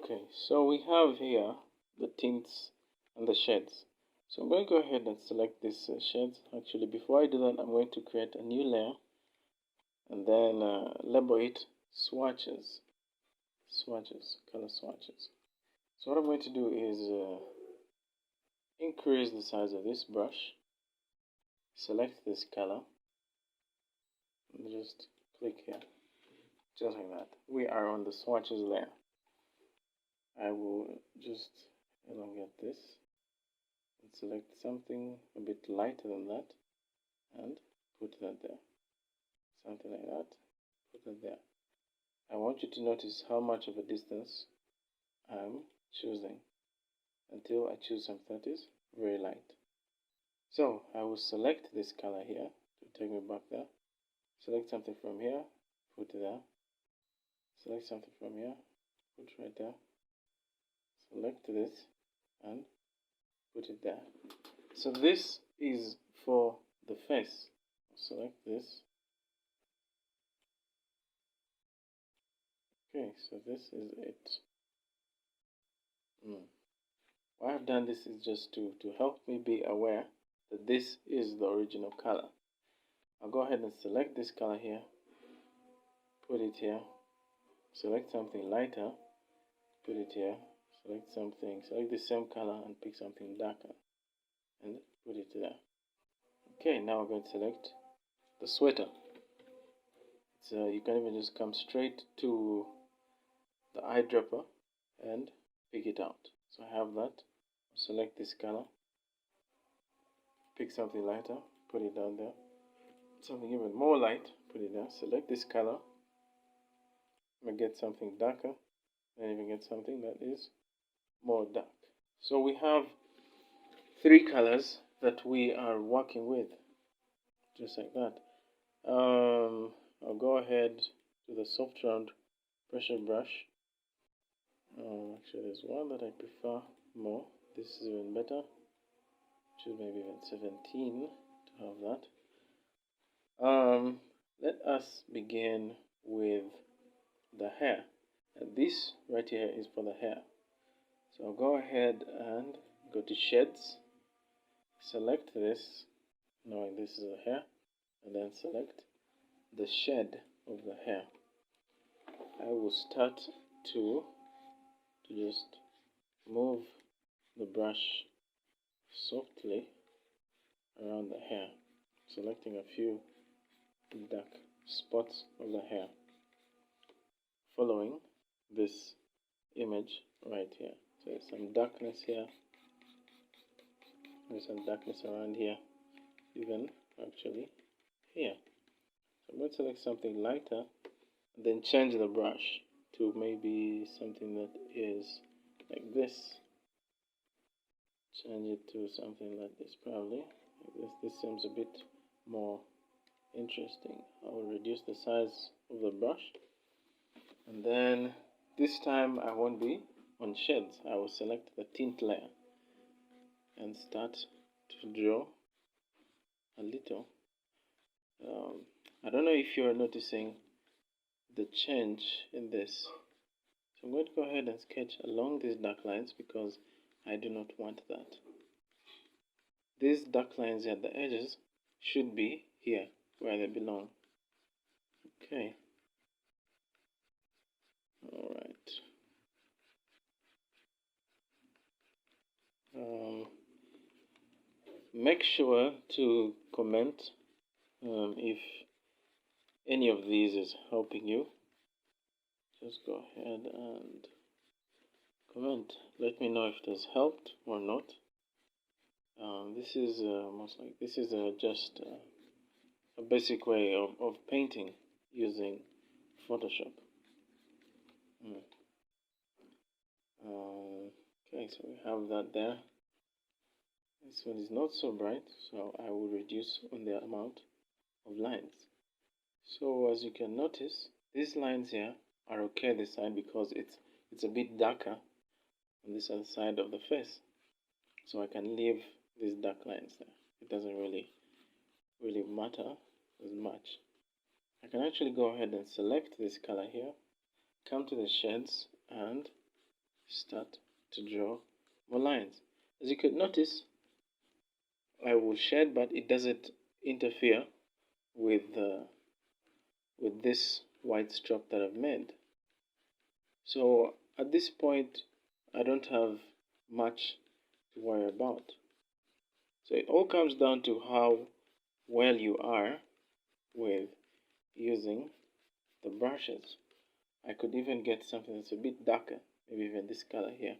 Okay, so we have here the tints and the shades. So I'm going to go ahead and select these shades. Actually, before I do that, I'm going to create a new layer and then label it swatches, color swatches. So what I'm going to do is increase the size of this brush, select this color, and just click here, just like that. We are on the swatches layer. I will just elongate this and select something a bit lighter than that and put that there. Something like that, put that there. I want you to notice how much of a distance I'm choosing until I choose something that is very light. So I will select this color here to take me back there. Select something from here, put it there. Select something from here, put it right there. Select this and put it there. So this is for the face. Select this. Okay, so this is it. Why I've done this is just to help me be aware that this is the original color. I'll go ahead and select this color here, put it here, select something lighter, put it here, select the same color and pick something darker and put it there. Okay, now we're going to select the sweater. So you can even just come straight to the eyedropper and pick it out. So I have that. Select this color, pick something lighter, put it down there. Something even more light, put it there. Select this color. I'm gonna get something darker, and even get something that is more dark. So we have three colors that we are working with, just like that. I'll go ahead to the soft round pressure brush. Actually, there's one that I prefer more. This is even better. Choose maybe even 17 to have that. Let us begin with the hair. And this right here is for the hair. So I'll go ahead and go to shades, select this, knowing this is the hair, and then select the shade of the hair. I will start to just move the brush softly around the hair, selecting a few dark spots of the hair, following this image right here. So there's some darkness here, there's some darkness around here, even actually here. So I'm going to select something lighter and then change the brush to maybe something that is like this. Change it to something like this, probably like this. This seems a bit more interesting. I will reduce the size of the brush, and then this time I won't be on shades. I will select the tint layer and start to draw a little. I don't know if you're noticing the change in this. So I'm going to go ahead and sketch along these dark lines because I do not want that. These dark lines at the edges should be here where they belong. Okay. Alright. Make sure to comment if any of these is helping you. Just go ahead and comment. Let me know if it has helped or not. This is just a basic way of painting using Photoshop. Okay, so we have that there. This one is not so bright, so I will reduce on the amount of lines. So as you can notice, these lines here are okay this side because it's a bit darker on this other side of the face. So I can leave these dark lines there. It doesn't really matter as much. I can actually go ahead and select this color here, come to the shades and start to draw more lines. As you could notice, I will shed, but it doesn't interfere with this white stroke that I've made. So at this point, I don't have much to worry about. So it all comes down to how well you are with using the brushes. I could even get something that's a bit darker, maybe even this color here.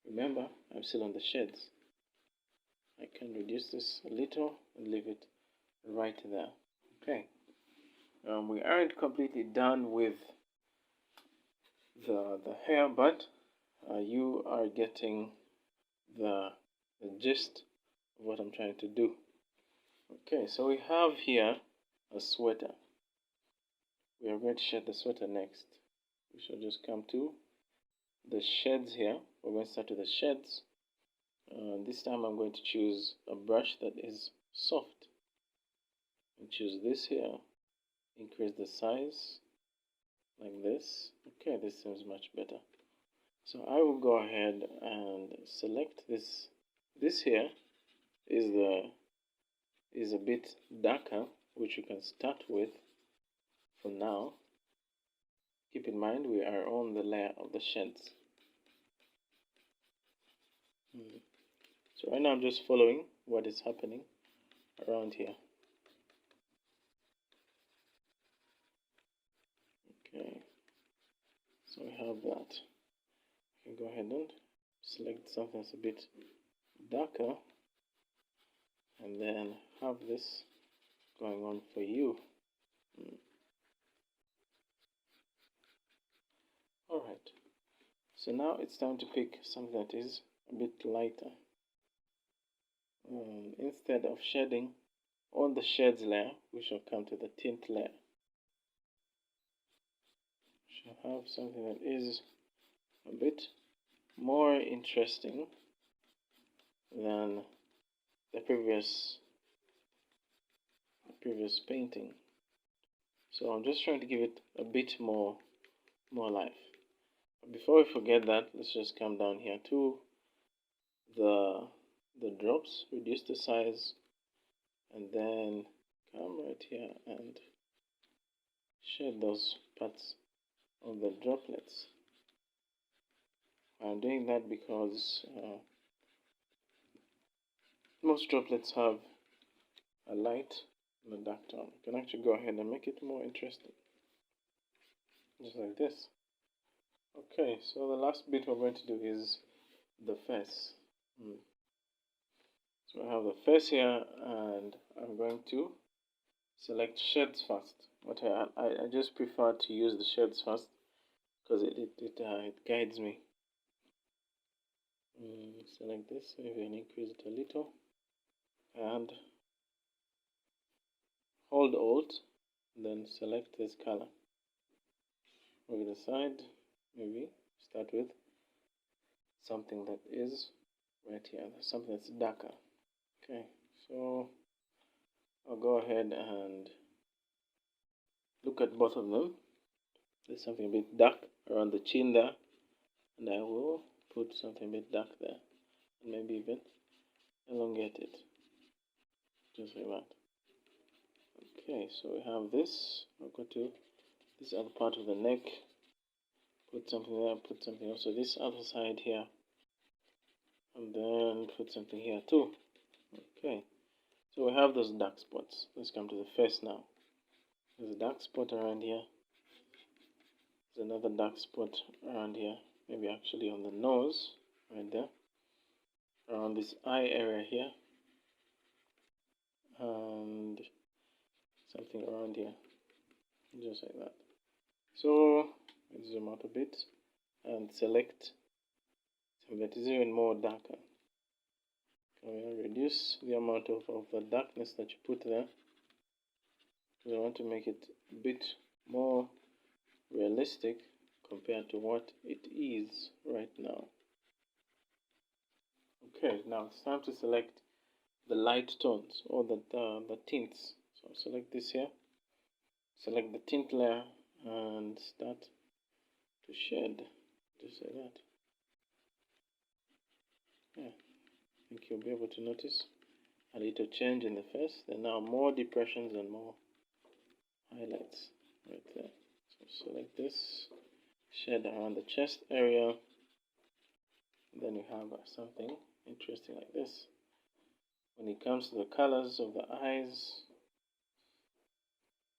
Remember, I'm still on the shades. I can reduce this a little and leave it right there. Okay. We aren't completely done with the hair, but you are getting the gist of what I'm trying to do. Okay, so we have here a sweater. We are going to shed the sweater next. We shall just come to the shades here. We're going to start with the shades. This time I'm going to choose a brush that is soft. And choose this here. Increase the size like this. Okay, this seems much better. So I will go ahead and select this. This here is a bit darker, which you can start with for now. Keep in mind we are on the layer of the shades. So right now I'm just following what is happening around here. Okay, so we have that. You can go ahead and select something that's a bit darker and then have this going on for you. Alright, so now it's time to pick something that is a bit lighter. Instead of shedding on the shades layer, we shall come to the tint layer. We shall have something that is a bit more interesting than the previous painting. So I'm just trying to give it a bit more life. But before we forget that, let's just come down here to the drops, reduce the size, and then come right here and shed those parts of the droplets. I'm doing that because most droplets have a light and a dark tone. You can actually go ahead and make it more interesting, just like this. Okay, so the last bit we're going to do is the face. So I have the face here, and I'm going to select shades first. But I just prefer to use the shades first because it guides me. Select this, maybe and increase it a little, and hold Alt, then select this color. Move it aside, maybe start with something that is right here, something that's darker. Okay, so I'll go ahead and look at both of them. There's something a bit dark around the chin there, and I will put something a bit dark there, and maybe even elongate it, just like that. Okay, so we have this. I'll go to this other part of the neck, put something there, put something else. So this other side here, and then put something here too. Okay, so we have those dark spots. Let's come to the face now. There's a dark spot around here. There's another dark spot around here. Maybe actually on the nose, right there. Around this eye area here. And something around here. Just like that. So, let's zoom out a bit and select something that is even more darker. Reduce the amount of the darkness that you put there, because I want to make it a bit more realistic compared to what it is right now. Okay, now it's time to select the light tones or the tints. So select this here, select the tint layer, and start to shed, just like that. Yeah, I think you'll be able to notice a little change in the face. There are now more depressions and more highlights right there. So select this, shade around the chest area. Then you have something interesting like this. When it comes to the colors of the eyes,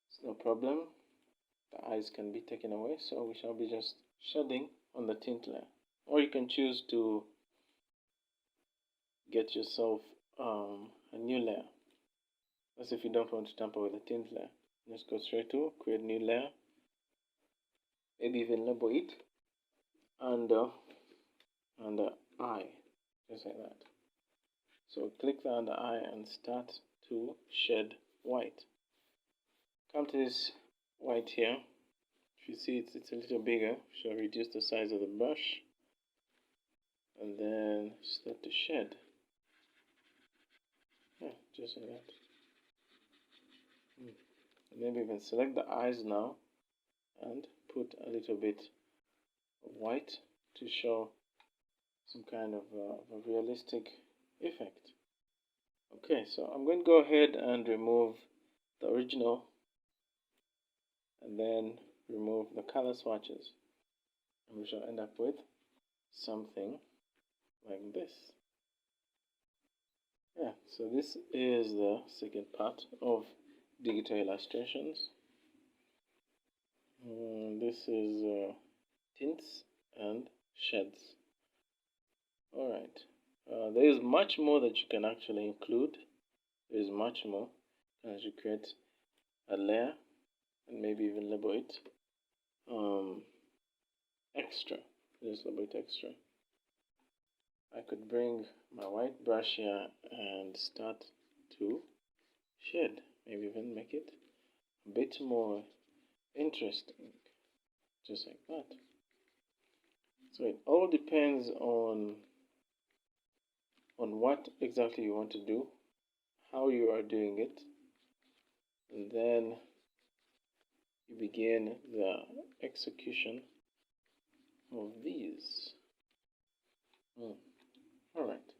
it's no problem. The eyes can be taken away, so we shall be just shading on the tint layer. Or you can choose to get yourself a new layer. That's if you don't want to tamper with the tint layer. Just go straight to create new layer. Maybe even label it under eye, just like that. So click the under eye and start to shed white. Come to this white here. If you see it's a little bigger, so reduce the size of the brush and then start to shed. Yeah, just like that. And maybe even select the eyes now and put a little bit of white to show some kind of a realistic effect. Okay, so I'm going to go ahead and remove the original and then remove the color swatches, and we shall end up with something like this. Yeah, so this is the second part of digital illustrations. This is tints and shades. Alright, there is much more that you can actually include. There is much more. As you create a layer and maybe even label it extra. Just label it extra. I could bring my white brush here and start to shade. Maybe even make it a bit more interesting. Just like that. So it all depends on what exactly you want to do, how you are doing it, and then you begin the execution of these. Alright.